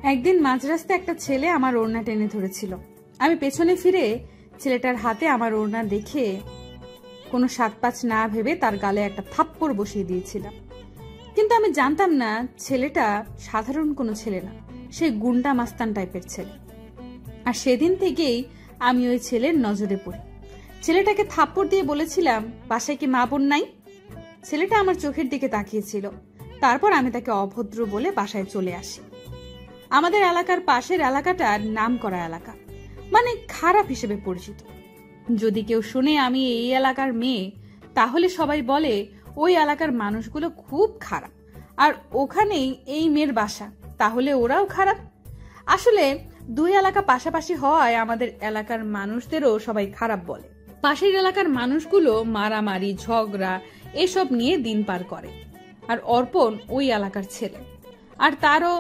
একদিন মাঝরাস্তায় একটা ছেলে আমার ওড়না টেনে ধরেছিল। আমি পেছনে ফিরে ছেলেটার হাতে আমার ওড়না দেখে কোনো সাত পাঁচ না ভেবে তার গালে একটা থাপ্পড় বসিয়ে দিয়েছিলাম। কিন্তু আমি জানতাম না ছেলেটা সাধারণ কোনো ছেলে না, সে গুন্ডা মাস্তান টাইপের ছেলে। আর সেদিন থেকেই আমি ওই ছেলের নজরে পড়ি। ছেলেটাকে থাপ্পড় দিয়ে বলেছিলাম, বাসায় কি মা বোন নাই? ছেলেটা আমার চোখের দিকে তাকিয়েছিল। তারপর আমি তাকে অভদ্র বলে বাসায় চলে আসি। আমাদের এলাকার পাশের এলাকাটা নাম করা এলাকা, মানে খারাপ হিসেবে পরিচিত। যদি কেউ শুনে আমি এই এলাকার মেয়ে, তাহলে সবাই বলে ওই এলাকার মানুষগুলো খুব খারাপ, আর ওখানেই এই মেয়ের বাসা, তাহলে ওরাও খারাপ। আসলে দুই এলাকা পাশাপাশি হওয়ায় আমাদের এলাকার মানুষদেরও সবাই খারাপ বলে। পাশের এলাকার মানুষগুলো মারামারি ঝগড়া এসব নিয়ে দিন পার করে, আর অর্পণ ওই এলাকার ছেলে, আর তারও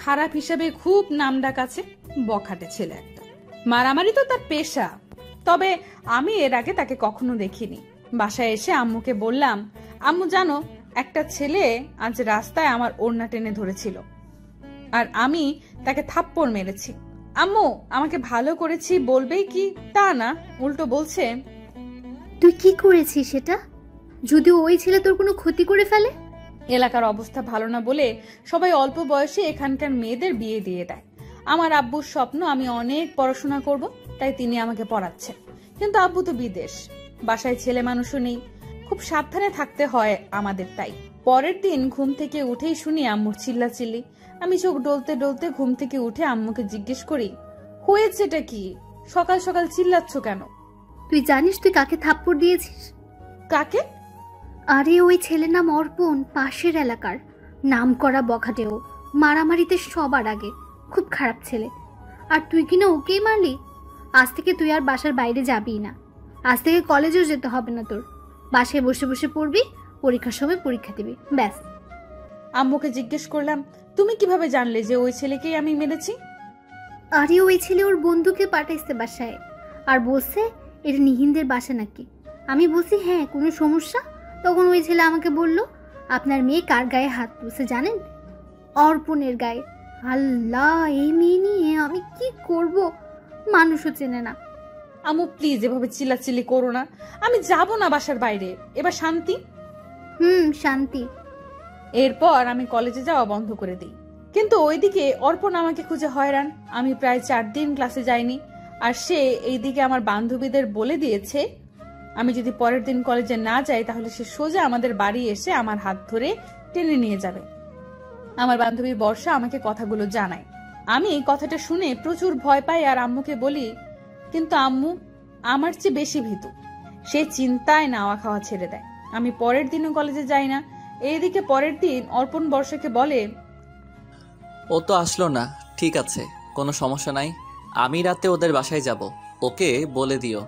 খারাপ হিসেবে খুব নামডাক আছে। বখাটে ছেলে একটা, মারামারি তো তার পেশা। তবে আমি এর আগে তাকে কখনো দেখিনি। বাসায় এসে আম্মুকে বললাম, আম্মু জানো, একটা ছেলে আজ রাস্তায় আমার ওড়না টেনে ধরেছিল, আর আমি তাকে থাপ্পড় মেরেছি। আম্মু আমাকে ভালো করেছি বলবেই কি তা না, উল্টো বলছে, তুই কি করেছিস সেটা? যদি ওই ছেলে তোর কোনো ক্ষতি করে ফেলে? এলাকার অবস্থা ভালো না বলে সবাই অল্প বয়সে এখানকার মেয়েদের বিয়ে দিয়ে দেয়। আমার আব্বুর স্বপ্ন আমি অনেক পড়াশোনা করব, তাই তিনি আমাকে পড়াচ্ছেন। কিন্তু আব্বু তো বিদেশ, বাসায় ছেলে মানুষও নেই, খুব সাবধানে থাকতে হয় আমাদের। তাই পরের দিন ঘুম থেকে উঠেই শুনি আম্মুর চিল্লাচিল্লি। আমি চোখ ডলতে ডলতে ঘুম থেকে উঠে আম্মুকে জিজ্ঞেস করি, হয়েছেটা কি? সকাল সকাল চিল্লাচ্ছ কেন? তুই জানিস তুই কাকে থাপ্পড় দিয়েছিস? কাকে? আরে ওই ছেলের নাম অর্পণ, পাশের এলাকার নাম করা বখাটেও, মারামারিতে সবার আগে, খুব খারাপ ছেলে। আর তুই কিনা ওকেই মারলি? আজ থেকে তুই আর বাসার বাইরে যাবি না, আজ থেকে কলেজেও যেতে হবে না তোর, বাসায় বসে বসে পড়বি, পরীক্ষার সময় পরীক্ষা দিবি, ব্যাস। আম্মুকে জিজ্ঞেস করলাম, তুমি কিভাবে জানলে যে ওই ছেলেকেই আমি মেরেছি? আরে ওই ছেলে ওর বন্ধুকে পাঠাইছে বাসায়, আর বলছে এটা নিহিনদের বাসা নাকি। আমি বলছি হ্যাঁ, কোনো সমস্যা? তখন ওই ছেলে আমাকে বলল, আপনার মেয়ে কার গায়ে হাত তুলছে জানেন? অর্পণের গায়ে। আল্লাহ, এই মেয়ে নিয়ে আমি কি করব? মানুষও চেনে না। আম্মু প্লিজ এভাবে চিল্লাচিল্লি করো না, আমি যাব না বাসার বাইরে, এবার শান্তি। শান্তি। এরপর আমি কলেজে যাওয়া বন্ধ করে দিই। কিন্তু ওইদিকে অর্পণ আমাকে খুঁজে হয়রান। আমি প্রায় 4 দিন ক্লাসে যাইনি, আর সে এইদিকে আমার বান্ধবীদের বলে দিয়েছে আমি যদি পরের দিন কলেজে না যাই তাহলে সে সোজা আমাদের বাড়ি এসে আমার হাত ধরে টেনে নিয়ে যাবে। আমার বান্ধবী বর্ষা আমাকে কথাগুলো জানায়। আমি এই কথাটা শুনে প্রচুর ভয় পাই আর আম্মুকে বলি, কিন্তু আম্মু আমার চেয়ে বেশি ভীতু। সে চিন্তায় নাওয়া খাওয়া ছেড়ে দেয়। আমি পরের দিনও কলেজে যাই না। এইদিকে পরের দিন অর্পণ বর্ষাকে বলে, ও তো আসলো না, ঠিক আছে, কোনো সমস্যা নাই, আমি রাতে ওদের বাসায় যাব, ওকে বলে দিও।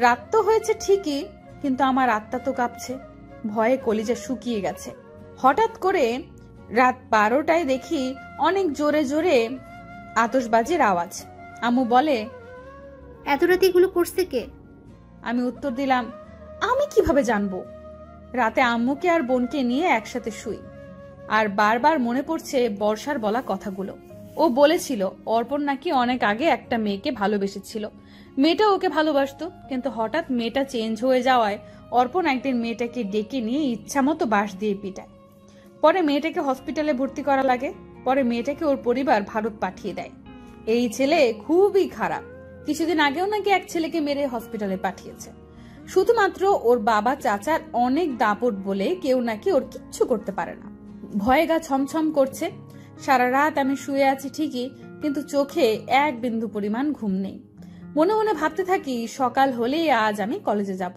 রাত তো হয়েছে ঠিকই, কিন্তু আমার আত্মা তো কাঁপছে, ভয়ে কলিজা শুকিয়ে গেছে। হঠাৎ করে রাত 12টায় দেখি অনেক জোরে জোরে আতশবাজির আওয়াজ। আম্মু বলে, এত রাতে এগুলো করছে কে? আমি উত্তর দিলাম, আমি কিভাবে জানবো? রাতে আম্মুকে আর বোনকে নিয়ে একসাথে শুই, আর বারবার মনে পড়ছে বর্ষার বলা কথাগুলো। ও বলেছিল অর্পণ নাকি অনেক আগে একটা মেয়েকে ভালোবেসেছিল, মেয়েটা ওকে ভালোবাসতো, কিন্তু হঠাৎ মেয়েটা চেঞ্জ হয়ে যাওয়ায় অর্পণ একদিন মেয়েটাকে ডেকে নিয়ে ইচ্ছামতো বাঁশ দিয়ে পিটায়। পরে মেয়েটাকে হসপিটালে ভর্তি করা লাগে। পরে মেয়েটাকে ওর পরিবার ভারত পাঠিয়ে দেয়। এই ছেলে খুবই খারাপ। কিছুদিন আগেও নাকি এক ছেলেকে মেরে হসপিটালে পাঠিয়েছে, শুধুমাত্র ওর বাবা চাচার অনেক দাপট বলে কেউ নাকি ওর কিচ্ছু করতে পারে না। ভয়ে গা ছমছম করছে। সারা রাত আমি শুয়ে আছি ঠিকই, কিন্তু চোখে এক বিন্দু পরিমাণ ঘুম নেই। মনে মনে ভাবতে থাকি সকাল হলেই আজ আমি কলেজে যাব,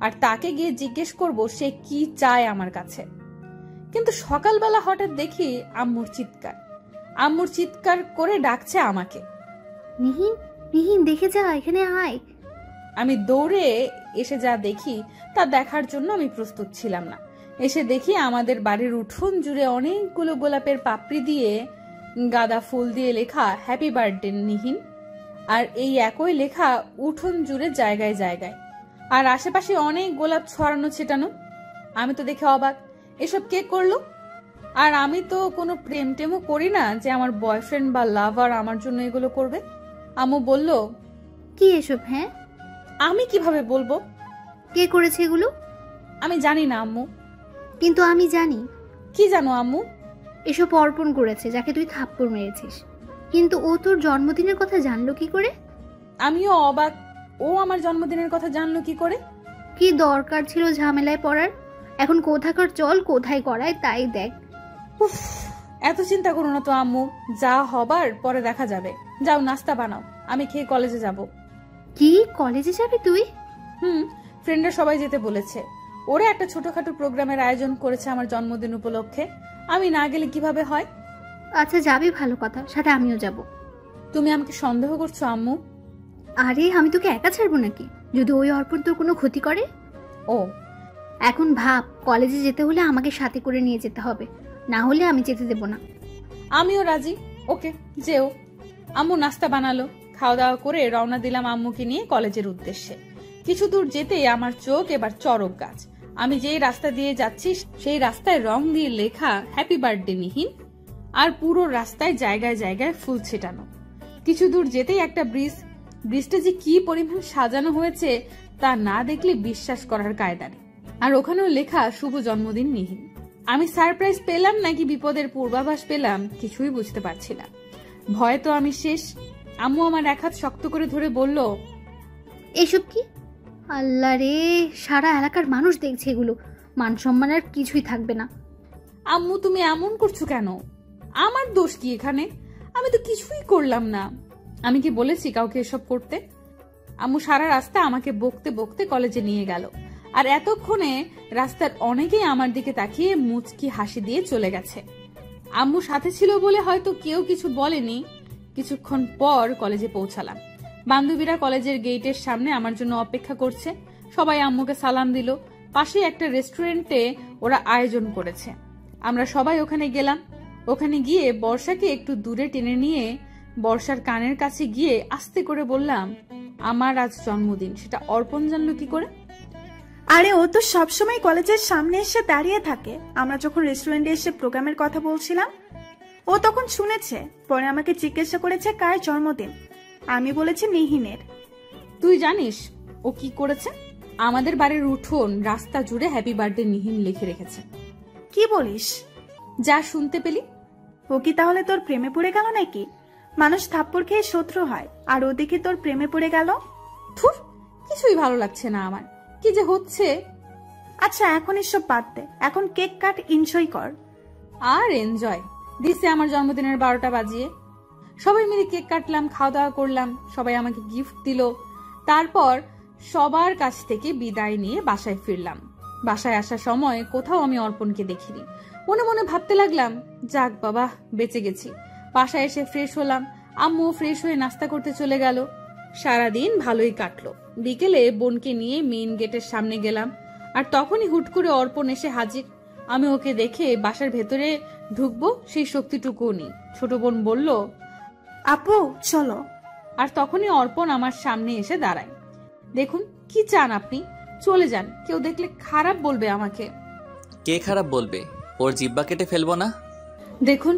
আর তাকে গিয়ে জিজ্ঞেস করব সে কি চায় আমার কাছে। কিন্তু সকালবেলা হঠাৎ দেখি আম্মুর চিৎকার করে ডাকছে আমাকে, নিহিন, নিহিন দেখে যা, এখানে আয়। আমি দৌড়ে এসে যা দেখি তা দেখার জন্য আমি প্রস্তুত ছিলাম না। এসে দেখি আমাদের বাড়ির উঠোন জুড়ে অনেকগুলো গোলাপের পাপড়ি দিয়ে গাঁদা ফুল দিয়ে লেখা হ্যাপি বার্থডে নিহিন, আর এই একই লেখা উঠোন জুড়ে জায়গায় জায়গায়, আর আশেপাশে অনেক গোলাপ ছড়ানো ছেটানো। আমি তো দেখে অবাক, এসব কে করলো? আর আমি তো কোনো প্রেম টেমও করি না যে আমার বয়ফ্রেন্ড বা লাভার আমার জন্য এগুলো করবে। আম্মু বলল, কি এসব? হ্যাঁ, আমি কিভাবে বলবো? কে করেছে এগুলো? আমি জানি না আম্মু। কিন্তু আমি জানি। কি জানো আম্মু? এসব অর্পণ করেছে, যাকে তুই থাপ্পড় মেরেছিস। কিন্তু ও তোর জন্মদিনের কথা জানলো কি করে? আমিও অবাক, ও আমার জন্মদিনের কথা জানলো কি করে? কি দরকার ছিল ঝামেলায় পড়ার? এখন কোথাকার চল, কোথায় করায় তাই দেখ। উফ, এত চিন্তা করো না তো আম্মু, যা হবার পরে দেখা যাবে। যাও নাস্তা বানাও, আমি খেয়ে কলেজে যাব। কি, কলেজে যাবি তুই? ফ্রেন্ডরা সবাই যেতে বলেছে। ওরা একটা ছোটখাটো প্রোগ্রামের আয়োজন করেছে আমার জন্মদিন উপলক্ষে। আমি না গেলে কিভাবে হয়? আচ্ছা যাবি, ভালো কথা, সাথে আমিও যাব। তুমি আমাকে সন্দেহ করছো আম্মু? আরে আমি তোকে একা ছাড়বো নাকি, যদি ওই অর্পণ তোর কোনো ক্ষতি করে? ও, এখন ভাব, কলেজে যেতে হলে আমাকে সাথে করে নিয়ে যেতে হবে, না হলে আমি যেতে দেব না। আমিও রাজি, ওকে যেও। আম্মু নাস্তা বানালো, খাওয়া দাওয়া করে রওনা দিলাম আম্মুকে নিয়ে কলেজের উদ্দেশ্যে। কিছু দূর যেতেই আমার চোখ এবার চড়ক গাছ। আমি যেই রাস্তা দিয়ে যাচ্ছি সেই রাস্তায় রং দিয়ে লেখা হ্যাপি বার্থডে নিহিন, আর পুরো রাস্তায় জায়গায় জায়গায় ফুল ছেটানো। কিছু দূর যেতেই একটা ব্রিজটা যে কি পরিমাণ সাজানো হয়েছে তা না দেখলে বিশ্বাস করার কায়দা নেই। আর ওখানেও লেখা শুভ জন্মদিন নিহিন। আমি সারপ্রাইজ পেলাম নাকি বিপদের পূর্বাভাস পেলাম কিছুই বুঝতে পারছি না। ভয়ে তো আমি শেষ। আম্মু আমার এক হাত শক্ত করে ধরে বলল, এসব কি? আল্লাহ রে, সারা এলাকার মানুষ দেখছে এগুলো, মান সম্মান আর কিছুই থাকবে না। আম্মু তুমি এমন করছো কেন? আমার দোষ কি এখানে? আমি তো কিছুই করলাম না। আমি কি বলেছি কাউকে এসব করতে? আম্মু সারা রাস্তা আমাকে বকতে বকতে কলেজে নিয়ে গেল, আর এতক্ষণে রাস্তার অনেকেই আমার দিকে তাকিয়ে মুচকি হাসি দিয়ে চলে গেছে। আম্মু সাথে ছিল বলে হয়তো কেউ কিছু বলেনি। কিছুক্ষণ পর কলেজে পৌঁছালাম। বান্ধবীরা কলেজের গেটের সামনে আমার জন্য অপেক্ষা করছে। সবাই আম্মুকে সালাম দিল। পাশে একটা রেস্টুরেন্টে ওরা আয়োজন করেছে। আমরা সবাই ওখানে গেলাম। ওখানে গিয়ে বর্ষাকে একটু দূরে টেনে নিয়ে বর্ষার কানের কাছে গিয়ে আস্তে করে বললাম, আমার আজ জন্মদিন, সেটা অর্পণ জানলো কি করে? আরে ও তো সবসময় কলেজের সামনে এসে দাঁড়িয়ে থাকে। আমরা যখন রেস্টুরেন্টে এসে প্রোগ্রামের কথা বলছিলাম, ও তখন শুনেছে। পরে আমাকে জিজ্ঞাসা করেছে কার জন্মদিন। আমি বলেছি নিহিনের। তুই জানিস ও কি করেছে? আমাদের বাড়ির উঠোন রাস্তা জুড়ে হ্যাপি বার্থডে নিহিন লিখে রেখেছে। কি বলিস? যা শুনতে পেলি। ও কি তাহলে তোর প্রেমে পড়ে গেল নাকি? মানুষ থাপ্পড় খেয়ে শত্রু হয়, আর ও দেখি তোর প্রেমে পড়ে গেল। ধুর, কিছুই ভালো লাগছে না আমার, কি যে হচ্ছে। আচ্ছা এখন এসব বাদ দে, এখন কেক কাট, এনজয় কর। আর এনজয় দিছে আমার জন্মদিনের 12টা বাজিয়ে। সবাই মিলে কেক কাটলাম, খাওয়া দাওয়া করলাম, সবাই আমাকে গিফট দিল। তারপর সবার কাছ থেকে বিদায় নিয়ে বাসায় ফিরলাম। বাসায় আসার সময় কোথাও আমি অর্পণকে দেখিনি। মনে মনে ভাবতে লাগলাম, যাক বাবা, বেঁচে গেছি। বাসায় এসে ফ্রেশ হলাম। আম্মু ফ্রেশ হয়ে নাস্তা করতে চলে গেল। সারাদিন ভালোই কাটলো। বিকেলে বোনকে নিয়ে মেইন গেটের সামনে গেলাম, আর তখনই হুট করে অর্পণ এসে হাজির। আমি ওকে দেখে বাসার ভেতরে ঢুকবো সেই শক্তিটুকুও নেই। ছোট বোন বলল, আপু চলো। আর তখনই অর্পণ আমার সামনে এসে দাঁড়ায়। দেখুন কি চান আপনি? চলে যান, কেউ দেখলে খারাপ বলবে আমাকে। কে খারাপ বলবে? ওর জিব্বা কেটে ফেলবো না? দেখুন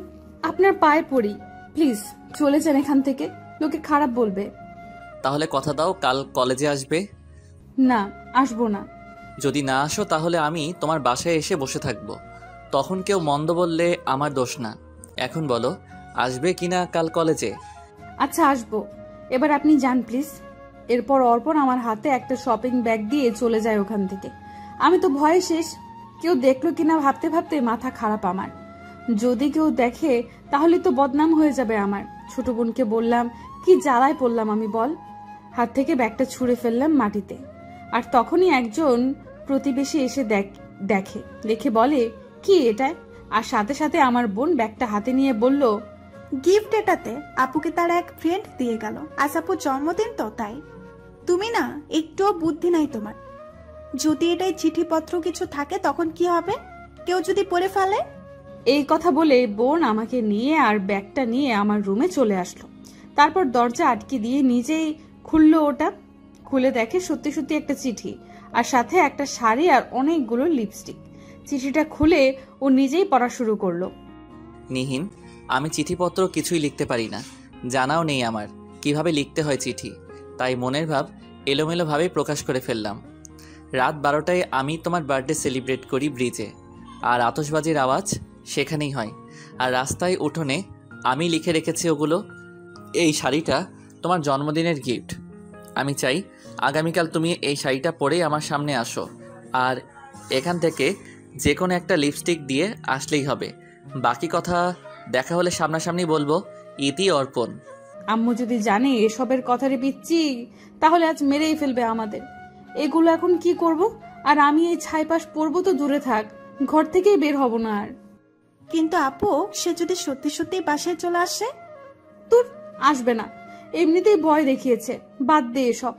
আপনার পায়ে পড়ি, প্লিজ চলে যান এখান থেকে, লোকে খারাপ বলবে। তাহলে কথা দাও কাল কলেজে আসবে। না, আসবো না। যদি না আসো তাহলে আমি তোমার বাসায় এসে বসে থাকবো। তখন কেউ মন্দ বললে আমার দোষ না। এখন বলো, আসবে কিনা কাল কলেজে? আচ্ছা আসবো, এবার আপনি যান প্লিজ। এরপর অর্পণ আমার হাতে একটা শপিং ব্যাগ দিয়ে চলে যায় ওখান থেকে। আমি তো ভয়ে শেষ। কেউ দেখলো কিনা ভাবতে ভাবতে মাথা খারাপ আমার। যদি কেউ দেখে তাহলে তো বদনাম হয়ে যাবে আমার। ছোট বোনকে বললাম, কি জ্বালায় পড়লাম আমি বল। হাত থেকে ব্যাগটা ছুঁড়ে ফেললাম মাটিতে। আর তখনই একজন প্রতিবেশী এসে দেখে বলে, কি এটা? আর সাথে সাথে আমার বোন ব্যাগটা হাতে নিয়ে বলল, গিফট এটাতে আপুকে তার এক ফ্রেন্ড দিয়ে গেল। আজ আপুর জন্মদিন তো তাই। তুমি না একটুও বুদ্ধি নাই তোমার। যদি এটাই চিঠিপত্র কিছু থাকে তখন কি হবে? কেউ যদি পড়ে ফেলে? এই কথা বলে বোন আমাকে নিয়ে আর ব্যাগটা নিয়ে আমার রুমে চলে আসলো। তারপর দরজা আটকে দিয়ে নিজেই খুললো ওটা। খুলে দেখে সত্যি সত্যি একটা চিঠি, আর সাথে একটা শাড়ি আর অনেকগুলো লিপস্টিক। চিঠিটা খুলে ও নিজেই পড়া শুরু করলো। নিহিন, আমি চিঠিপত্র কিছুই লিখতে পারি না, জানাও নেই আমার কিভাবে লিখতে হয় চিঠি, তাই মনের ভাব এলোমেলোভাবে প্রকাশ করে ফেললাম। রাত 12টায় আমি তোমার বার্থডে সেলিব্রেট করি ব্রিজে, আর আতশবাজির আওয়াজ সেখানেই হয়। আর রাস্তায় উঠোনে আমি লিখে রেখেছি ওগুলো। এই শাড়িটা তোমার জন্মদিনের গিফট। আমি চাই আগামীকাল তুমি এই শাড়িটা পরেই আমার সামনে আসো, আর এখান থেকে যে কোনো একটা লিপস্টিক দিয়ে আসলেই হবে। বাকি কথা দেখা হলে সামনাসামনি বলবো। ইতি অর্পণ। আম্মু যদি জানে এসবের কথারে পিচ্ছি, তাহলে আজ মেরেই ফেলবে আমাদের। এগুলো এখন কি করব? আর আমি এই ছাইপাশ পরবো তো দূরে থাক, ঘর থেকেই বের হব না আর। কিন্তু আপু, সে যদি সত্যি সত্যি বাসায় চলে আসে? তোর আসবে না, এমনিতেই ভয় দেখিয়েছে, বাদ দে এসব।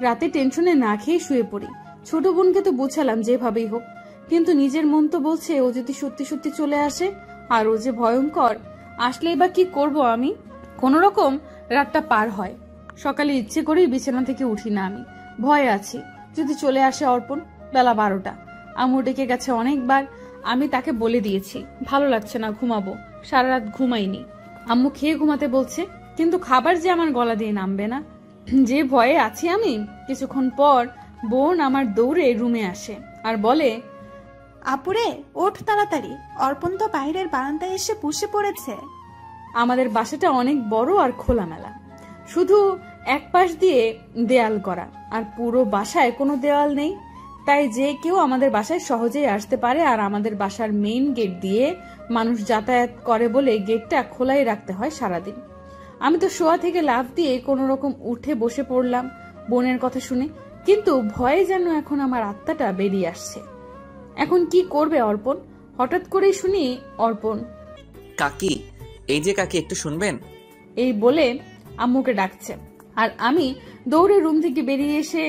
রাতে টেনশনে না খেয়ে শুয়ে পড়ি। ছোট বোনকে তো বোঝালাম যেভাবেই হোক, কিন্তু নিজের মন তো বলছে ও যদি সত্যি সত্যি চলে আসে, আর ও যে ভয়ঙ্কর, আসলেই বা কি করব আমি? কোন রকম রাতটা পার হয়। সকালে ইচ্ছে করেই বিছানা থেকে উঠি না, আমি ভয়ে আছি যদি চলে আসে অর্পণ। বেলা 12টা, আম্মু ডেকে গেছে অনেকবার। আমি তাকে বলে দিয়েছি ভালো লাগছে না, ঘুমাবো। সারা রাত ঘুমাইনি। আম্মু খেয়ে ঘুমাতে বলছে, কিন্তু খাবার যে আমার গলা দিয়ে নামবে না, যে ভয়ে আছি আমি। কিছুক্ষণ পর বোন আমার দৌড়ে রুমে আসে আর বলে, আপুরে ওঠ তাড়াতাড়ি, অর্পণ তো বাইরের বারান্দায় এসে বসে পড়েছে। আমাদের বাসাটা অনেক বড় আর খোলামেলা, শুধু এক পাশ দিয়ে দেয়াল করা, আর পুরো বাসায় কোনো দেওয়াল নেই। তাই যে কেউ আমাদের বাসায় সহজেই আসতে পারে। আর আমাদের বাসার মেইন গেট দিয়ে মানুষ যাতায়াত করে বলে গেটটা খোলাই রাখতে হয় সারাদিন। আমি তো শোয়া থেকে লাফ দিয়ে কোনো রকম উঠে বসে পড়লাম বোনের কথা শুনে, কিন্তু ভয়ে যেন এখন আমার আত্মাটা বেরিয়ে আসছে। এখন কি করবে অর্পণ? হঠাৎ করেই শুনি অর্পণ, কাকি, এই যে কাকি, একটু শুনবেন? এই বলে আম্মুকে ডাকছে। আর আমি দৌড়ে রুম থেকে বেরিয়ে এসে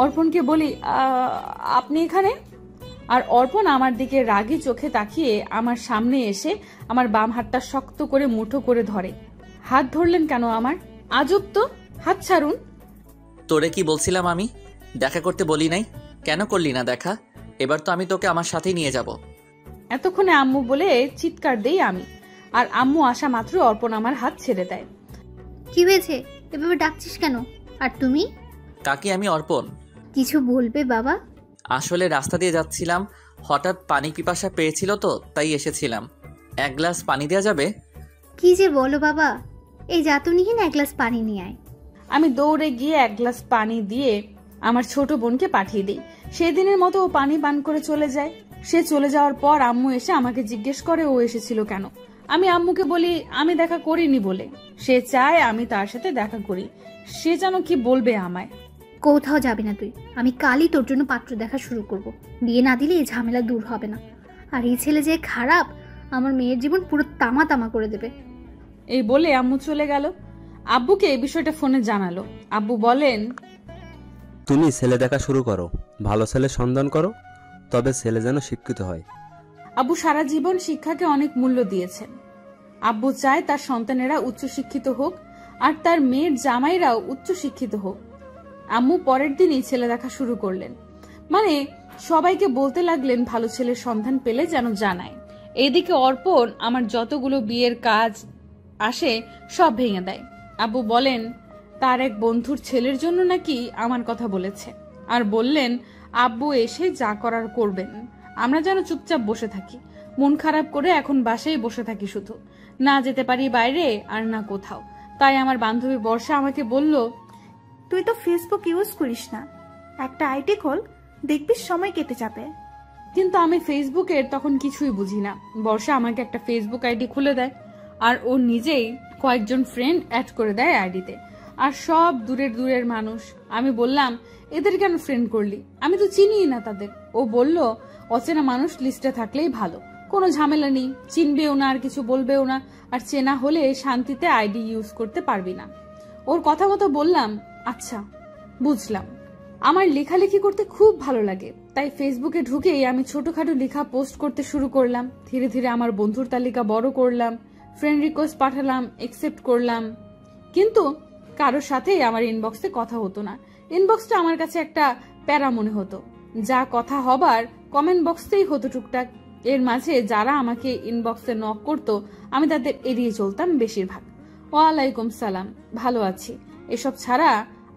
অর্পণকে বলি, আপনি এখানে? আর অর্পণ আমার দিকে রাগী চোখে তাকিয়ে আমার সামনে এসে আমার বাম হাতটা শক্ত করে মুঠো করে ধরে। হাত ধরলেন কেন আমার? আজব তো, হাত ছাড়ুন। তোরে কি বলছিলাম আমি? দেখা করতে বলি নাই? কেন করলি না দেখা? এবার তো আমি তোকে আমার সাথেই নিয়ে যাব। এতক্ষণে আম্মু বলে চিৎকার দেই আমি, আর আম্মু আসা মাত্র অর্পণ আমার হাত ছেড়ে দেয়। কি হয়েছে? এভাবে ডাকছিস কেন? আর তুমি? কাকি, আমি অর্পণ। কিছু বলবে বাবা? আসলে রাস্তা দিয়ে যাচ্ছিলাম, হঠাৎ পানি পিপাসা পেয়েছিল তো তাই এসেছিলাম। এক গ্লাস পানি দেওয়া যাবে? কি যে বলো বাবা, এই যা তো নিহিন, এক গ্লাস পানি নিয়ে আয়। আমি দৌড়ে গিয়ে এক গ্লাস পানি দিয়ে আমার ছোট বোনকে পাঠিয়ে দিই। সেদিনের মতো ও পানি পান করে চলে যায়। সে চলে যাওয়ার পর আম্মু এসে আমাকে জিজ্ঞেস করে ও এসেছিল কেন। আমি আম্মুকে বলি আমি দেখা করিনি বলে। সে চায় আমি তার সাথে দেখা করি। সে যেন কি বলবে আমায়। কোথাও যাবে না তুই, আমি কালই তোর জন্য পাত্র দেখা শুরু করব। বিয়ে না দিলে এই ঝামেলা দূর হবে না। আর এই ছেলে যে খারাপ, আমার মেয়ের জীবন পুরো তামা তামা করে দেবে। এই বলে আম্মু চলে গেল। আব্বুকে এই বিষয়টা ফোনে জানালো। আব্বু বলেন, তুমি ছেলে দেখা শুরু করো, ভালো ছেলে সন্ধান করো, তবে ছেলে যেন শিক্ষিত হয়। আব্বু সারা জীবন শিক্ষাকে অনেক মূল্য দিয়েছেন। আব্বু চায় তার সন্তানেরা উচ্চশিক্ষিত হোক, আর তার মেয়ের জামাইরাও উচ্চশিক্ষিত হোক। আম্মু পরের দিনই ছেলে দেখা শুরু করলেন। মানে সবাইকে বলতে লাগলেন ভালো ছেলের সন্ধান পেলে যেন জানায়। এইদিকে অর্পণ আমার যতগুলো বিয়ের কাজ আসে সব ভেঙে দেয়। আব্বু বলেন তার এক বন্ধুর ছেলের জন্য নাকি আমার কথা বলেছে, আর বললেন আব্বু এসে যা করার করবেন, আমরা যেন চুপচাপ বসে থাকি। মন খারাপ করে এখন বাসায় বসে থাকি, শুধু না যেতে পারি বাইরে আর না কোথাও। তাই আমার বান্ধবী বর্ষা আমাকে বলল, তুই তো ফেসবুক ইউজ করিস না, একটা আইডি খোল, দেখবি সময় কেটে যাবে। কিন্তু আমি ফেসবুকের তখন কিছুই বুঝি না। বর্ষা আমাকে একটা ফেসবুক আইডি খুলে দেয়, আর ও নিজেই কয়েকজন ফ্রেন্ড অ্যাড করে দেয় আইডিতে, আর সব দূরের দূরের মানুষ। আমি বললাম এদের কেন ফ্রেন্ড করলি, আমি তো চিনিই না তাদের। ও বলল অচেনা মানুষ লিস্টে থাকলেই ভালো, কোনো ঝামেলা নেই, চিনবেও না আর কিছু বলবেও না, আর চেনা হলে শান্তিতে আইডি ইউজ করতে পারবি না। ওর কথা মতো বললাম আচ্ছা বুঝলাম। আমার লেখালেখি করতে খুব ভালো লাগে, তাই ফেসবুকে ঢুকেই আমি ছোটখাটো লেখা পোস্ট করতে শুরু করলাম। ধীরে ধীরে আমার বন্ধুর তালিকা বড় করলাম, ফ্রেন্ড রিকোয়েস্ট পাঠালাম, একসেপ্ট করলাম, কিন্তু কারোর সাথেই আমার ইনবক্সে কথা হতো না। ইনবক্সটা আমার কাছে একটা প্যারা মনে হতো। যা কথা হবার কমেন্ট বক্সেই হতো টুকটাক। এর মাঝে যারা আমাকে ইনবক্সে নক করতো আমি তাদের এড়িয়ে চলতাম বেশিরভাগ। ওয়ালাইকুম সালাম, ভালো আছি, এসব ছাড়া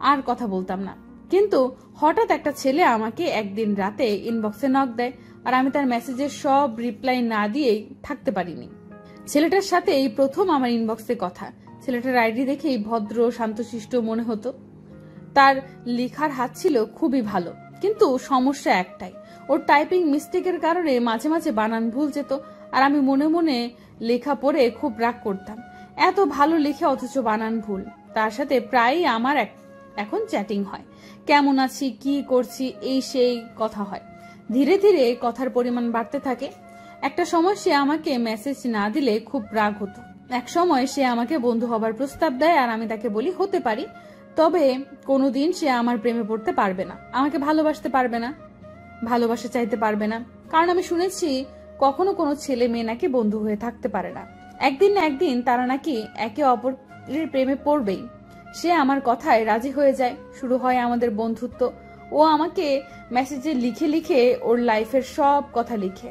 আর কথা বলতাম না। কিন্তু হঠাৎ একটা ছেলে আমাকে একদিন রাতে ইনবক্সে নক দেয়, আর আমি তার মেসেজের সব রিপ্লাই না দিয়েই থাকতে পারিনি। ছেলেটার সাথে এই প্রথম আমার ইনবক্সে কথা। ছেলেটার আইডি দেখেই ভদ্র শান্তশিষ্ট মনে হতো। তার লেখার হাত ছিল খুবই ভালো, কিন্তু সমস্যা একটাই, ওর টাইপিং মিস্টেকের কারণে মাঝে মাঝে বানান ভুল যেত। আর আমি মনে মনে লেখা পড়ে খুব রাগ করতাম, এত ভালো লেখে অথচ বানান ভুল। তার সাথে প্রায়ই আমার এখন চ্যাটিং হয়, কেমন আছি, কি করছি, এই সেই কথা হয়। ধীরে ধীরে কথার পরিমাণ বাড়তে থাকে। একটা সময় সে আমাকে মেসেজ না দিলে খুব রাগ হতো। এক সময় সে আমাকে বন্ধু হবার প্রস্তাব দেয়, আর আমি তাকে বলি হতে পারি, তবে কোনোদিন সে আমার প্রেমে পড়তে পারবে না, আমাকে ভালোবাসতে পারবে না, ভালোবাসা চাইতে পারবে না। কারণ আমি শুনেছি কখনো কোনো ছেলে মেয়ে নাকি বন্ধু হয়ে থাকতে পারে না, একদিন না একদিন তারা নাকি একে অপরের প্রেমে পড়বেই। সে আমার কথায় রাজি হয়ে যায়, শুরু হয় আমাদের বন্ধুত্ব। ও আমাকে মেসেজে লিখে লিখে ওর লাইফের সব কথা লিখে।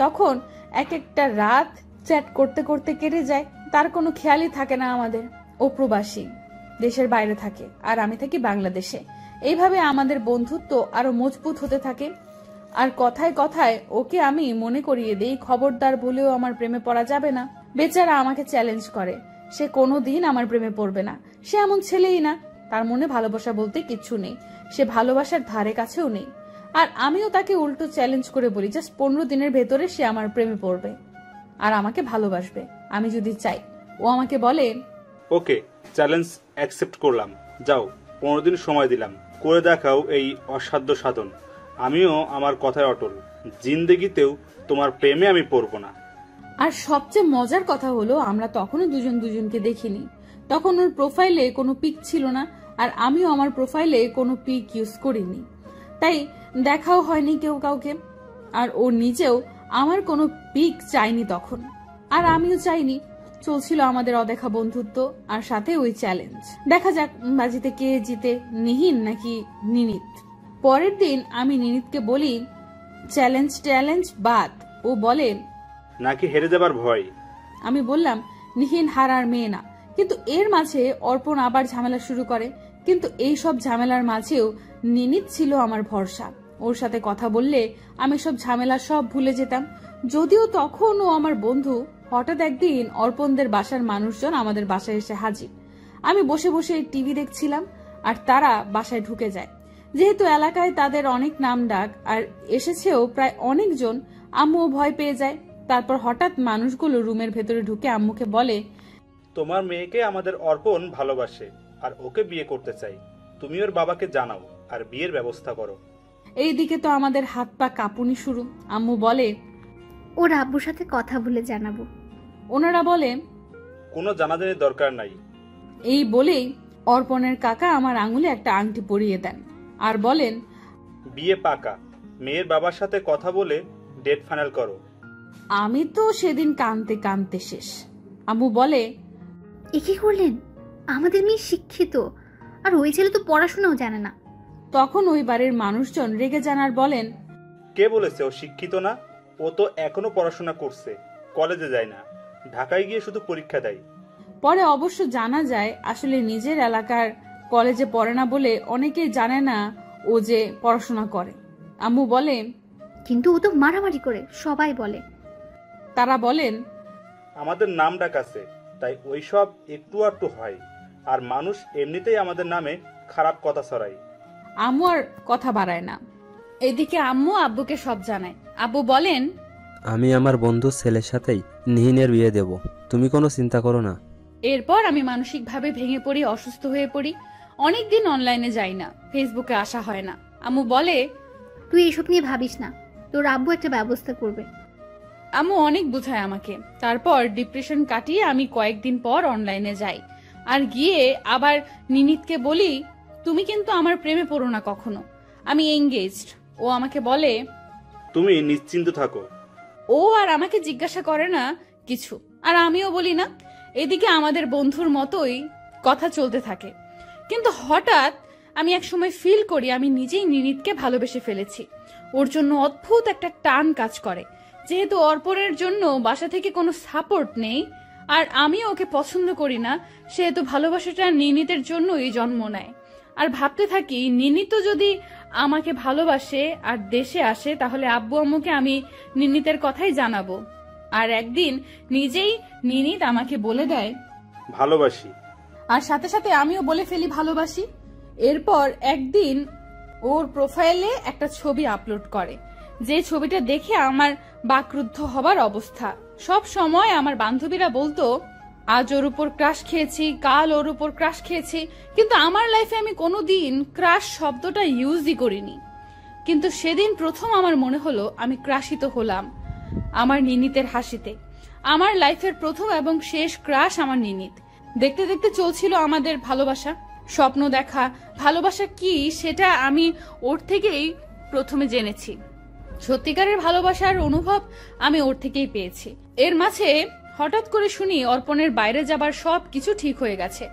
তখন এক একটা রাত চ্যাট করতে করতে কেটে যায়, তার কোনো খেয়ালই থাকে না আমাদের। ও প্রবাসী, দেশের বাইরে থাকে, আর আমি থাকি বাংলাদেশে। এইভাবে আমাদের বন্ধুত্ব আরো মজবুত হতে থাকে। আর কথায় কথায় ওকে আমি মনে করিয়ে দেই, খবরদার ভুলেও আমার প্রেমে পড়া যাবে না। বেচারা আমাকে চ্যালেঞ্জ করে, সে কোনোদিন আমার প্রেমে পড়বে না, সে এমন ছেলেই না, তার মনে ভালোবাসা বলতে কিচ্ছু নেই, সে ভালোবাসার ধারে কাছেও নেই। আর আমিও তাকে উল্টো চ্যালেঞ্জ করে বলি, জাস্ট 15 দিনের ভেতরে সে আমার প্রেমে পড়বে আর আমাকে ভালোবাসবে, আমি যদি চাই। ও আমাকে বলে, ওকে, চ্যালেঞ্জ অ্যাকসেপ্ট করলাম, যাও 15 দিন সময় দিলাম, করে দেখাও এই অসাধ্য সাধন। আমিও আমার কথায় অটল, জিন্দেগিতেও তোমার প্রেমে আমি পড়ব না। আর সবচেয়ে মজার কথা হলো আমরা তখনও দুজন দুজনকে দেখিনি। তখন ওর প্রোফাইলে কোনো পিক ছিল না, আর আমিও আমার প্রোফাইলে কোনো পিক ইউজ করিনি, তাই দেখাও হয়নি কেউ কাউকে। আর ও নিজেও আমার কোনো পিক চাইনি তখন, আর আমিও চাইনি। চলছিল আমাদের অদেখা বন্ধুত্ব, আর সাথে ওই চ্যালেঞ্জ। দেখা যাক বাজিতে কে জিতে, নিহিন নাকি নিনিত। পরের দিন আমি নিনিতকে বলি, চ্যালেঞ্জ বাদ। ও বলে, নাকি হেরে যাবার ভয়। আমি বললাম, নিহিন হারার মেয়ে না। কিন্তু এর মাঝে অর্পণ আবার ঝামেলা শুরু করে, কিন্তু এই সব ঝামেলার মাঝেও নিনিত ছিল আমার ভরসা। ওর সাথে কথা বললে আমি সব ঝামেলা সব ভুলে যেতাম। যদিও তখন ও আমার বন্ধু। হঠাৎ একদিন অর্পণদের বাসার মানুষজন আমাদের বাসায় এসে হাজির। আমি বসে বসে টিভি দেখছিলাম, আর তারা বাসায় ঢুকে যায়। যেহেতু এলাকায় তাদের অনেক নাম ডাক আর এসেছেও প্রায় অনেকজন, আম্মুও ভয় পেয়ে যায়। তারপর হঠাৎ মানুষগুলো রুমের ভেতরে ঢুকে আম্মুকে বলে, তোমার মেয়েকে আমাদের অর্পণ ভালোবাসে আর ওকে বিয়ে করতে চাই, তুমি ওর বাবাকে জানাও আর বিয়ের ব্যবস্থা করো। এইদিকে তো আমাদের হাত পা কাঁপুনি শুরু। আম্মু বলে, ওর আব্বুর সাথে কথা বলে জানাবো। ওনারা বলে, কোনো জানাজানির দরকার নাই। এই বলেই অর্পণের কাকা আমার আঙুলে একটা আংটি পরিয়ে দেন আর বলেন, বিয়ে পাকা, মেয়ের বাবার সাথে কথা বলে ডেট ফাইনাল করো। আমি তো সেদিন কাঁদতে কাঁদতে শেষ। আম্মু বলে, এ কি করলেন? আমাদের মেয়ে শিক্ষিত, আর ওই ছেলে তো পড়াশোনাও জানে না। তখন ওই বাড়ির মানুষজন রেগে জানার বলেন, কে বলেছে ও শিক্ষিত না? ও তো এখনো পড়াশোনা করছে, কলেজে যায় না, ঢাকায় গিয়ে শুধু পরীক্ষা দেয়। পরে অবশ্য জানা যায় আসলে নিজের এলাকার কলেজে পড়ে না বলে অনেকেই জানে না ও যে পড়াশোনা করে। আম্মু বলে, কিন্তু ও তো মারামারি করে, সবাই বলে। তারা বলেন, আমাদের নাম ডাক আছে, তাই ওই সব একটু আধটু হয়, আর মানুষ এমনিতেই আমাদের নামে খারাপ কথা ছড়ায়। আম্মু আর কথা বাড়ায় না। এদিকে আম্মু আব্বুকে সব জানায়। আব্বু বলেন, আমি আমার বন্ধুর ছেলের সাথেই নিহিনের বিয়ে দেব, তুমি কোনো চিন্তা করো না। এরপর আমি মানসিকভাবে ভেঙে পড়ি, অসুস্থ হয়ে পড়ি। অনেকদিন অনলাইনে যাই না, ফেসবুকে আসা হয় না। আম্মু বলে, তুই এসব নিয়ে ভাবিস না, তোর আব্বু একটা ব্যবস্থা করবে। আম্মু অনেক বুঝায় আমাকে। তারপর ডিপ্রেশন কাটিয়ে আমি কয়েকদিন পর অনলাইনে যাই, আর গিয়ে আবার নিনিতকে বলি, তুমি কিন্তু আমার প্রেমে পড়ো না কখনো, আমি এঙ্গেজড। ও আমাকে বলে, তুমি নিশ্চিন্ত থাকো। ও আর আমাকে জিজ্ঞাসা করে না কিছু, আর আমিও বলি না। এদিকে আমাদের বন্ধুর মতোই কথা চলতে থাকে। কিন্তু হঠাৎ আমি একসময় ফিল করি আমি নিজেই নিনিতকে ভালোবেসে ফেলেছি। ওর জন্য অদ্ভুত একটা টান কাজ করে। যেহেতু অর্পণের জন্য বাসা থেকে কোনো সাপোর্ট নেই আর আমি ওকে পছন্দ করি না, সেহেতু ভালোবাসাটা নিনিতের জন্যই জন্ম নেয়। আর ভাবতে থাকি নিনিত যদি আমাকে ভালোবাসে আর দেশে আসে তাহলে আব্বু আম্মুকে আমি নিনিতের কথাই জানাবো। আর একদিন নিজেই নিনিত আমাকে বলে দেয় ভালোবাসি, আর সাথে সাথে আমিও বলে ফেলি ভালোবাসি। এরপর একদিন ওর প্রোফাইলে একটা ছবি আপলোড করে, যে ছবিটা দেখে আমার বাকরুদ্ধ হবার অবস্থা। সব সময় আমার বান্ধবীরা বলতো আজ ওর উপর ক্রাশ খেয়েছি, কাল ওর উপর ক্রাশ খেয়েছি, কিন্তু আমার লাইফে আমি কোনোদিন ক্রাশ শব্দটা ইউজই করিনি। কিন্তু সেদিন প্রথম আমার মনে হলো আমি ক্রাশিত হলাম আমার নিনিতের হাসিতে। আমার লাইফের প্রথম এবং শেষ ক্রাশ আমার নিনিত। দেখতে দেখতে চলছিল আমাদের ভালোবাসা, স্বপ্ন দেখা। ভালোবাসা কি সেটা আমি ওর থেকেই প্রথমে জেনেছি। সত্যিকারের ভালোবাসার অনুভব আমি ওর থেকেই পেয়েছি। এর মাঝে হঠাৎ করে শুনি অর্পণের বাইরে যাবার সব কিছু ঠিক হয়ে গেছে।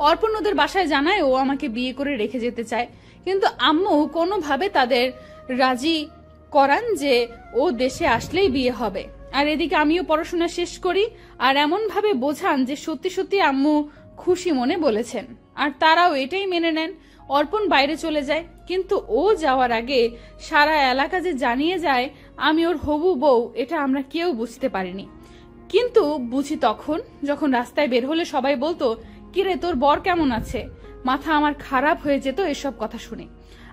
অর্পণ ওদের বাসায় জানায় ও আমাকে বিয়ে করে রেখে যেতে চায়, কিন্তু আম্মু কোনোভাবে তাদের রাজি করান যে ও দেশে আসলেই বিয়ে হবে। আর এদিকে আমিও পড়াশোনা শেষ করি আর এমন ভাবে বোঝান যে সত্যি সত্যি আম্মু খুশি মনে বলেছেন, আর তারাও এটাই মেনে নেন। অর্পণ বাইরে চলে যায়, কিন্তু ও যাওয়ার আগে সারা এলাকা যে জানিয়ে যায় আমি ওর হবু বউ, এটা আমরা কেউ বুঝতে পারিনি। কিন্তু বুঝি তখন যখন রাস্তায় বের হলে সবাই বলতো কিরে তোর বর কেমন আছে। মাথা আমার খারাপ হয়ে যেত এসব কথা শুনে।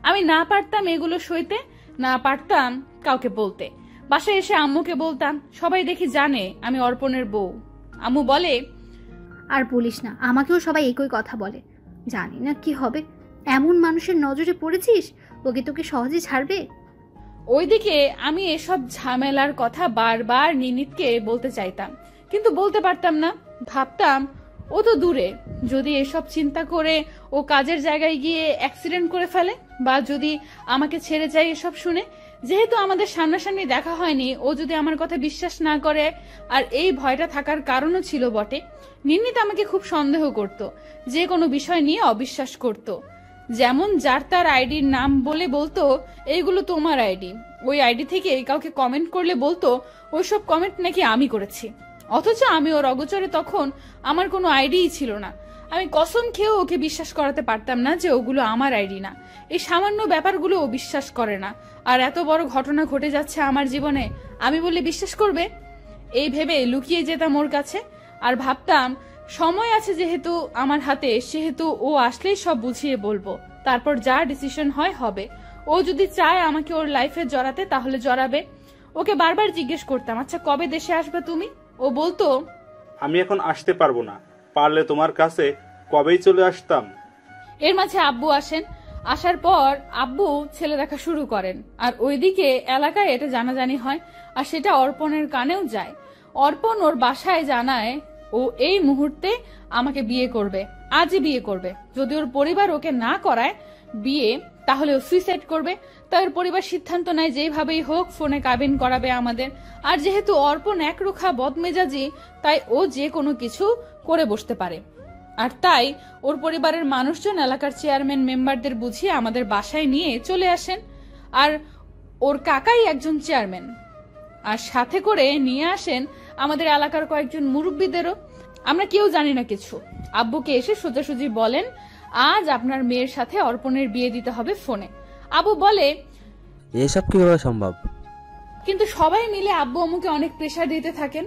আমি না পারতাম এগুলো সইতে, না পারতাম কাউকে বলতে। বাসায় এসে আম্মুকে বলতাম, সবাই দেখি জানে আমি অর্পণের বউ। আম্মু বলে আর বলিস না, আমাকেও সবাই একই কথা বলে। জানি না কি হবে, এমন মানুষের নজরে পড়েছিস, ওকে তোকে সহজে ছাড়বে। ওইদিকে আমি এসব ঝামেলার কথা বারবার নিনিতকে বলতে চাইতাম, কিন্তু বলতে পারতাম না। ভাবতাম ও তো দূরে, যদি এসব চিন্তা করে ও কাজের জায়গায় গিয়ে অ্যাক্সিডেন্ট করে ফেলে, বা যদি আমাকে ছেড়ে যায় এসব শুনে। যেহেতু আমাদের সামনাসামনি দেখা হয়নি, ও যদি আমার কথা বিশ্বাস না করে, আর এই ভয়টা থাকার কারণও ছিল বটে। নিনিত আমাকে খুব সন্দেহ করত, যে কোনো বিষয় নিয়ে অবিশ্বাস করত। যেমন যার তার আইডির নাম বলে বলতো এইগুলো তোমার আইডি, ওই আইডি থেকে কাউকে কমেন্ট করলে বলতো ওইসব কমেন্ট নাকি আমি করেছি। অথচ আমি ওর অগোচরে তখন আমার কোনো আইডিই ছিল না। আমি কসম খেয়েও ওকে বিশ্বাস করাতে পারতাম না যে ওগুলো আমার আইডি না। এই সামান্য ব্যাপারগুলো ও বিশ্বাস করে না, আর এত বড় ঘটনা ঘটে যাচ্ছে আমার জীবনে, আমি বললে বিশ্বাস করবে? এই ভেবে লুকিয়ে যেতাম ওর কাছে, আর ভাবতাম সময় আছে যেহেতু আমার হাতে, সেহেতু ও আসলেই সব বুঝিয়ে বলবো, তারপর যা ডিসিশন হয় হবে। ও যদি চায় আমাকে ওর লাইফে জড়াতে তাহলে জড়াবে। ওকে বারবার জিজ্ঞেস করতাম, আচ্ছা কবে দেশে আসবে তুমি? ও বলতো আমি এখন আসতে পারবো না, পারলে তোমার কাছে কবেই চলে আসতাম। এর মাঝে আব্বু আসেন। আসার পর আব্বু ছেলে দেখা শুরু করেন, আর ওইদিকে এলাকায় এটা জানাজানি হয়, আর সেটা অর্পণের কানেও যায়। অর্পণ ওর বাসায় জানায় ও এই মুহূর্তে আমাকে বিয়ে করবে, আজই বিয়ে করবে। যদি ওর পরিবার ওকে না করায় বিয়ে, তাহলে ও সুইসাইড করবে। তাই ওর পরিবার সিদ্ধান্ত নেয় যেভাবেই হোক ফোনে কাবিন করাবে আমাদের। আর যেহেতু অর্পণ একরোখা বদমেজাজি, তাই ও যে কোনো কিছু করে বসতে পারে। আর তাই ওর পরিবারের মানুষজন এলাকার চেয়ারম্যান মেম্বারদের বুঝিয়ে আমাদের বাসায় নিয়ে চলে আসেন। আর ওর কাকাই একজন চেয়ারম্যান, আর সাথে করে নিয়ে আসেন আমাদের এলাকার কয়েকজন মুরব্বীদেরও। আমরা কেউ জানি না কিছু। আব্বুকে এসে সোজাসুজি বলেন আজ আপনার মেয়ের সাথে অর্পণের বিয়ে দিতে হবে ফোনে। আব্বু বলে এসব কিভাবে সম্ভব? কিন্তু সবাই মিলে আব্বু আম্মুকে অনেক প্রেসার দিতে থাকেন।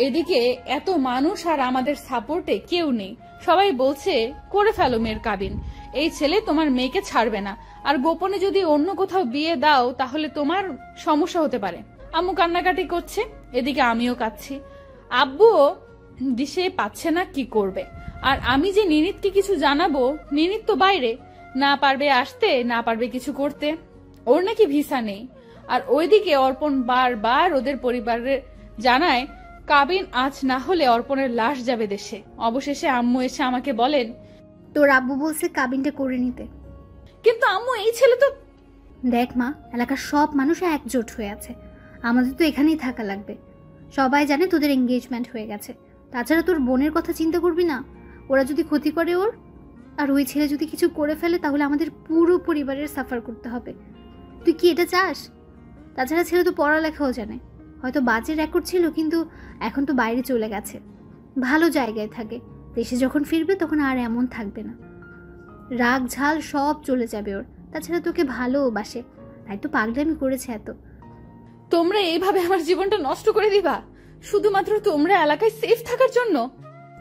এদিকে এত মানুষ আর আমাদের সাপোর্টে কেউ নেই। সবাই বলছে করে ফেলো মেয়ের কাবিন, এই ছেলে তোমার মেয়েকে ছাড়বে না, আর গোপনে যদি অন্য কোথাও বিয়ে দাও তাহলে তোমার সমস্যা হতে পারে। আম্মু কান্নাকাটি করছে, এদিকে আমিও কাঁদছি। আব্বুও দিশে পাচ্ছে না কি করবে। আর আমি যে নিনিতকে কিছু জানাবো, নিনিত তো বাইরে, না পারবে আসতে, না পারবে কিছু করতে। ওর নাকি ভিসা নেই। আর ওইদিকে অর্পণ বারবার ওদের পরিবারের জানায় কাবিন আজ না হলে অর্পণের লাশ যাবে দেশে। অবশেষে আম্মু এসে আমাকে বলেন তোর আব্বু বলছে কাবিনটা করে নিতে। কিন্তু আম্মু এই ছেলে তো। দেখ মা, এলাকার সব মানুষ একজোট হয়ে আছে, আমাদের তো এখানেই থাকা লাগবে। সবাই জানে তোদের এঙ্গেজমেন্ট হয়ে গেছে। তাছাড়া তোর বোনের কথা চিন্তা করবি না, ওরা যদি ক্ষতি করে ওর। আর ওই ছেলে যদি কিছু করে ফেলে তাহলে আমাদের পুরো পরিবারের সাফার করতে হবে। তুই কি এটা চাস? তাছাড়া ছেলে তো পড়ালেখাও জানে, হয়তো বাজে রেকর্ড ছিল, কিন্তু এখন তো বাইরে চলে গেছে, ভালো জায়গায় থাকে। দেশে যখন ফিরবে তখন আর এমন থাকবে না, রাগ ঝাল সব চলে যাবে ওর। তাছাড়া তোকে ভালোবাসে, তাই তো পাগলামি করেছে এত। তোমরা এইভাবে আমার জীবনটা নষ্ট করে দিবা শুধুমাত্র তোমরা এলাকায় সেফ থাকার জন্য?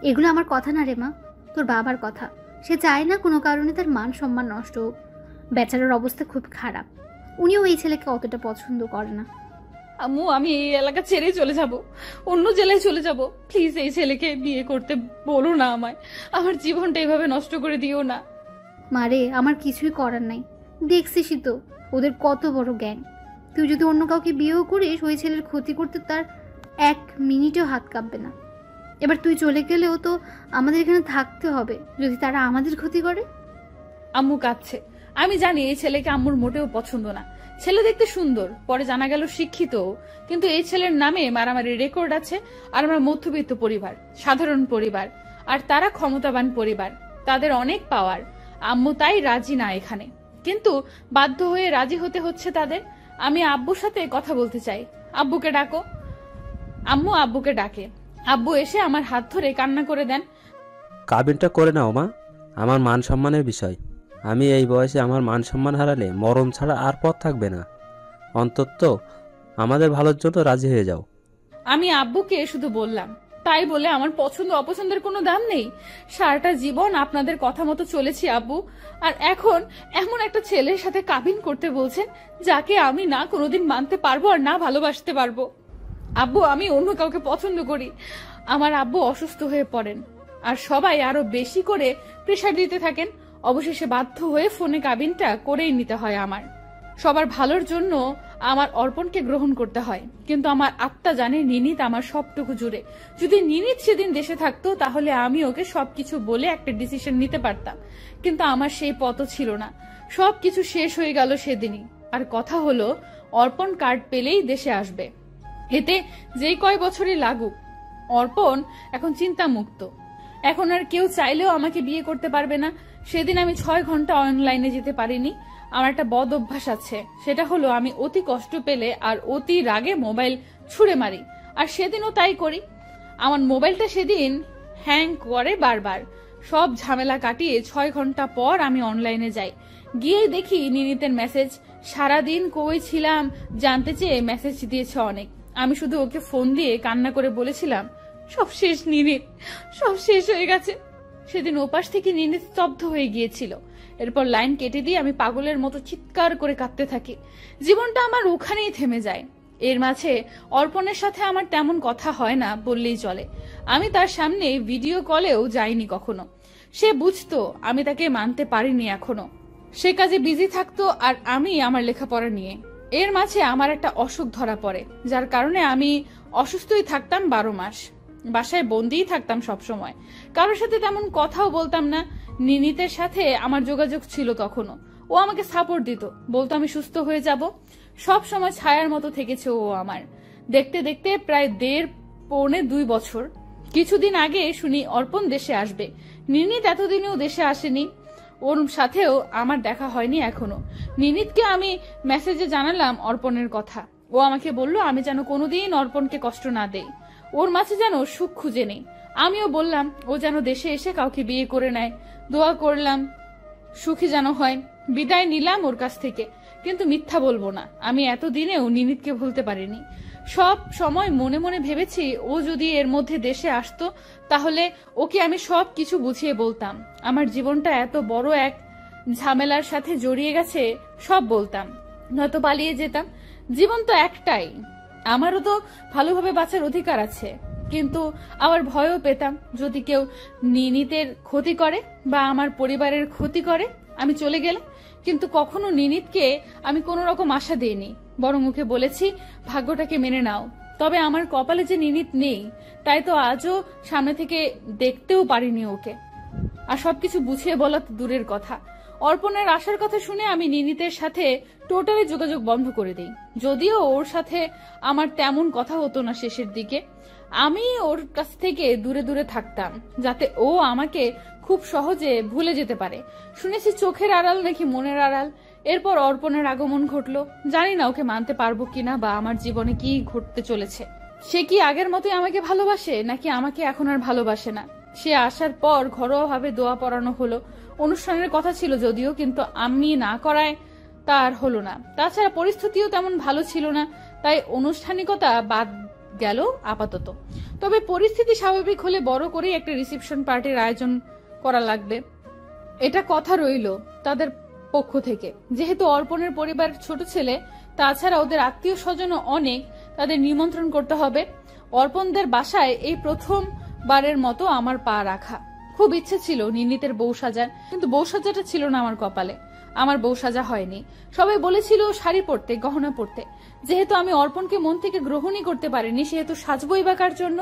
এগুলো আমার কথা না রে মা, তোর বাবার কথা। সে চায় না কোনো কারণে তার মান সম্মান নষ্ট হোক। বেচারার অবস্থা খুব খারাপ, উনিও এই ছেলেকে অতটা পছন্দ করে না। আম্মু, আমি এই এলাকা ছেড়ে চলে যাব, অন্য জেলায় চলে যাব। প্লিজ এই ছেলেকে বিয়ে করতে বলো না আমায়, আমার জীবনটা এইভাবে নষ্ট করে দিও না। মারে, আমার কিছুই করার নাই, দেখছিসই তো ওদের কত বড় গ্যাং। তুই যদি অন্য কাউকে বিয়েও করিস, ওই ছেলের ক্ষতি করতে তার 1 মিনিটও হাত কাঁপবে না। এবার তুই চলে গেলেও তো আমাদের এখানে থাকতে হবে যদি তারা আমাদের ক্ষতি করে। আম্মু কাঁদছে। আমি জানি এই ছেলেকে আম্মুর মোটেও পছন্দ না। ছেলে দেখতে সুন্দর, পরে জানা গেল শিক্ষিত, কিন্তু এই ছেলের নামে মারামারি রেকর্ড আছে। আর আমরা মধ্যবিত্ত পরিবার, সাধারণ পরিবার, আর তারা ক্ষমতাবান পরিবার, তাদের অনেক পাওয়ার। আম্মু তাই রাজি না এখানে, কিন্তু বাধ্য হয়ে রাজি হতে হচ্ছে তাদের। আমি আব্বুর সাথে কথা বলতে চাই। আব্বুকে ডাকো। আম্মু আব্বুকে ডাকে। আব্বু এসে আমার হাত ধরে কান্না করে দেন। কাবিনটা করে নাও মা, আমার মান সম্মানের বিষয়। আমি এই বয়সে আমার মান সম্মান হারালে মরণ ছাড়া আর পথ থাকবে না। অন্তত আমাদের ভালোর জন্য রাজি হয়ে যাও। আমি আব্বুকে শুধু বললাম, তাই বলে আমার পছন্দ অপছন্দের কোনো দাম নেই। সারাটা জীবন আপনাদের কথা মতো চলেছি আব্বু, আর এখন এমন একটা ছেলের সাথে কাবিন করতে বলছেন যাকে আমি না কোনোদিন মানতে পারবো আর না ভালোবাসতে পারবো। আব্বু, আমি অন্য কাউকে পছন্দ করি। আমার আব্বু অসুস্থ হয়ে পড়েন, আর সবাই আরো বেশি করে প্রেসার দিতে থাকেন। অবশেষে বাধ্য হয়ে ফোনে কাবিনটা করেই নিতে হয় আমার। সবার ভালোর জন্য আমার অর্পণকে গ্রহণ করতে হয়, কিন্তু আমার আত্মা জানে নিনিত আমার সবটুকু জুড়ে। যদি নিনিত সেদিন দেশে থাকতো তাহলে আমি ওকে সবকিছু বলে একটা ডিসিশন নিতে পারতাম, কিন্তু আমার সেই পথও ছিল না। সবকিছু শেষ হয়ে গেল সেদিনই। আর কথা হলো অর্পণ কার্ড পেলেই দেশে আসবে, এতে যেই কয় বছরই লাগুক। অর্পণ এখন চিন্তামুক্ত, এখন আর কেউ চাইলেও আমাকে বিয়ে করতে পারবে না। সেদিন আমি 6 ঘন্টা অনলাইনে যেতে পারিনি। আমার একটা বদ অভ্যাস আছে, সেটা হলো আমি অতি কষ্ট পেলে আর অতি রাগে মোবাইল ছুঁড়ে মারি, আর সেদিনও তাই করি। আমার মোবাইলটা সেদিন হ্যাং করে বারবার। সব ঝামেলা কাটিয়ে 6 ঘন্টা পর আমি অনলাইনে যাই। গিয়ে দেখি নিনিতের মেসেজ। সারাদিন কই ছিলাম জানতে চেয়ে মেসেজ দিয়েছে অনেক। আমি শুধু ওকে ফোন দিয়ে কান্না করে বলেছিলাম, সব শেষ নিনিত, সব শেষ হয়ে গেছে। সেদিন ওপাশ থেকে নিনিত স্তব্ধ হয়ে গিয়েছিল। এরপর লাইন কেটে দিয়ে আমি পাগলের মতো চিৎকার করে কাঁদতে থাকি। জীবনটা আমার ওখানেই থেমে যায়। এর মাঝে অর্পণের সাথে আমার তেমন কথা হয় না বললেই চলে। আমি তার সামনে ভিডিও কলেও যাইনি কখনো। সে বুঝতো আমি তাকে মানতে পারিনি এখনো। সে কাজে বিজি থাকতো আর আমি আমার লেখাপড়া নিয়ে। এর মাঝে আমার একটা অসুখ ধরা পড়ে, যার কারণে আমি অসুস্থই থাকতাম 12 মাস। বাসায় বন্দিই থাকতাম সব সময়, কারোর সাথে তেমন কথাও বলতাম না। নিনিতের সাথে আমার যোগাযোগ ছিল তখনও। ও আমাকে সাপোর্ট দিত, বলতো আমি সুস্থ হয়ে যাব। সব সময় ছায়ার মতো থেকেছে ও আমার। দেখতে দেখতে প্রায় 1.5-2 বছর। কিছুদিন আগে শুনি অর্পণ দেশে আসবে। নিনিত এতদিনেও দেশে আসেনি, ওর সাথেও আমার দেখা হয়নি এখনো। নিনিতকে আমি মেসেজে জানালাম অর্পণের কথা। ও আমাকে বলল আমি যেন কোনোদিন অর্পণকে কষ্ট না দেই, ওর মাঝে যেন সুখ খুঁজে নেই। আমিও বললাম ও যেন দেশে এসে কাউকে বিয়ে করে নেয়। দোয়া করলাম সুখী যেন হয়। বিদায় নিলাম ওর কাছ থেকে, কিন্তু মিথ্যা বলবো না, আমি এতদিনেও নিনিতকে ভুলতে পারিনি। সব সময় মনে মনে ভেবেছি ও যদি এর মধ্যে দেশে আসতো তাহলে ওকে আমি সব কিছু বুঝিয়ে বলতাম। আমার জীবনটা এত বড় এক ঝামেলার সাথে জড়িয়ে গেছে, সব বলতাম, নয়তো পালিয়ে যেতাম। জীবন তো একটাই, আমারও তো ভালোভাবে বাঁচার অধিকার আছে। কিন্তু আবার ভয়ও পেতাম যদি কেউ নিনিতের ক্ষতি করে বা আমার পরিবারের ক্ষতি করে আমি চলে গেলে। কিন্তু কখনো নিনিতকে আমি কোনো রকম আশা দিইনি, বরং ওকে বলেছি ভাগ্যটাকে মেনে নাও। তবে আমার কপালে যে নিনিত নেই, তাই তো আজও সামনে থেকে দেখতেও পারিনি ওকে। আর সবকিছু বুঝিয়ে বলা তো দূরের কথা। অর্পণের আসার কথা শুনে আমি নিনিতের সাথে টোটালি যোগাযোগ বন্ধ করে দিই। যদিও ওর সাথে আমার তেমন কথা হতো না শেষের দিকে, আমি ওর কাছ থেকে দূরে দূরে থাকতাম যাতে ও আমাকে খুব সহজে ভুলে যেতে পারে। শুনেছি চোখের আড়াল নাকি মনের আড়াল। এরপর অর্পণের আগমন ঘটলো। জানি না ওকে মানতে পারবো কিনা বা আমার জীবনে কি ঘটতে চলেছে। সে কি আগের মতোই আমাকে ভালোবাসে নাকি আমাকে এখন আর ভালোবাসে না। সে আসার পর ঘরোয়াভাবে দোয়া পড়ানো হলো। অনুষ্ঠানের কথা ছিল যদিও, কিন্তু আমি না করায় তার হলো না। তাছাড়া পরিস্থিতিও তেমন ভালো ছিল না, তাই আনুষ্ঠানিকতা বাদ গেল আপাতত। তবে পরিস্থিতি স্বাভাবিক হলে বড় করেই একটা রিসেপশন পার্টির আয়োজন করা লাগবে, এটা কথা রইল তাদের পক্ষ থেকে। যেহেতু অর্পণের পরিবার ছোট ছেলে, তাছাড়া ওদের আত্মীয় স্বজনও অনেক, তাদের নিমন্ত্রণ করতে হবে। অর্পণদের বাসায় এই প্রথমবারের মতো আমার পা রাখা। খুব ইচ্ছে ছিল নির্নীতের বউ সাজার, কিন্তু বউ সাজাটা ছিল না আমার কপালে। আমার বউ সাজা হয়নি। সবাই বলেছিল শাড়ি পরতে, গহনা পরতে। যেহেতু আমি অর্পণকে মন থেকে গ্রহণই করতে পারিনি, সেহেতু সাজবই বা কার জন্য।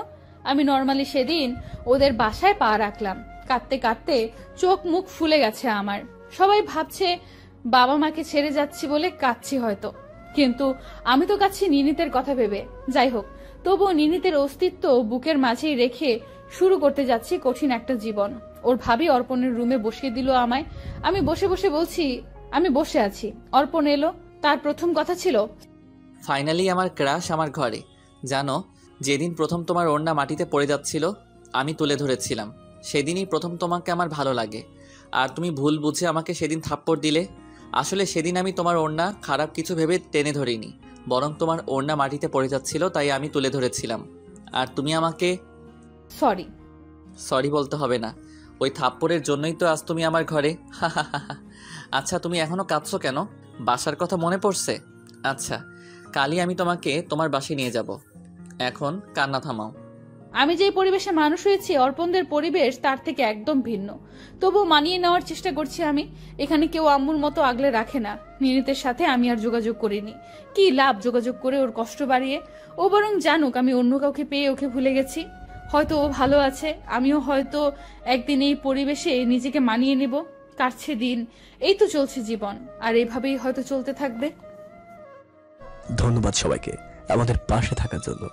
আমি নর্মালি সেদিন ওদের বাসায় পা রাখলাম। কাঁদতে কাঁদতে চোখ মুখ ফুলে গেছে আমার। সবাই ভাবছে বাবা মাকে ছেড়ে যাচ্ছি বলে কাঁদছি হয়তো, কিন্তু আমি তো কাঁদছি নির্নীতের কথা ভেবে। যাই হোক, তবুও নির্নীতের অস্তিত্ব বুকের মাঝেই রেখে শুরু করতে যাচ্ছি কঠিন একটা জীবন। ওর ভাবি অর্পণের রুমে বসিয়ে দিল আমায়। আমি বসে বসে বলছি আমি বসে আছি। অর্পণ এলো। তার প্রথম কথা ছিল, ফাইনালি আমার ক্রাশ আমার ঘরে। জানো, যেদিন প্রথম তোমার ওড়না মাটিতে পড়ে যাচ্ছিল আমি তুলে ধরেছিলাম, সেদিনই প্রথম তোমাকে আমার ভালো লাগে। আর তুমি ভুল বুঝে আমাকে সেদিন থাপ্পড় দিলে। আসলে সেদিন আমি তোমার ওড়না খারাপ কিছু ভেবে টেনে ধরিনি, বরং তোমার ওড়না মাটিতে পড়ে যাচ্ছিল তাই আমি তুলে ধরেছিলাম। আর তুমি আমাকে সরি বলতে হবে না, ওই থাপ্পড়ের জন্যই তো আজ তুমি আমার ঘরে। আচ্ছা, তুমি এখনো কাঁদছো কেন? বাসার কথা মনে পড়ছে? আচ্ছা, কালই আমি তোমাকে তোমার বাসায় নিয়ে যাব। এখন কান্না থামাও। আমি যেই পরিবেশে মানুষ হয়েছি, অর্পণদের পরিবেশ তার থেকে একদম ভিন্ন। তবু মানিয়ে নেওয়ার চেষ্টা করছি আমি। এখানে কেউ আম্মুর মতো আগলে রাখে না। নির্নীতের সাথে আমি আর যোগাযোগ করিনি। কি লাভ যোগাযোগ করে ওর কষ্ট বাড়িয়ে? ও বরং জানুক আমি অন্য কাউকে পেয়ে ওকে ভুলে গেছি। হয়তো ও ভালো আছে, আমিও হয়তো একদিন এই পরিবেশে নিজেকে মানিয়ে নেব। কাটছে দিন, এই তো চলছে জীবন, আর এভাবেই হয়তো চলতে থাকবে। ধন্যবাদ সবাইকে আমাদের পাশে থাকার জন্য।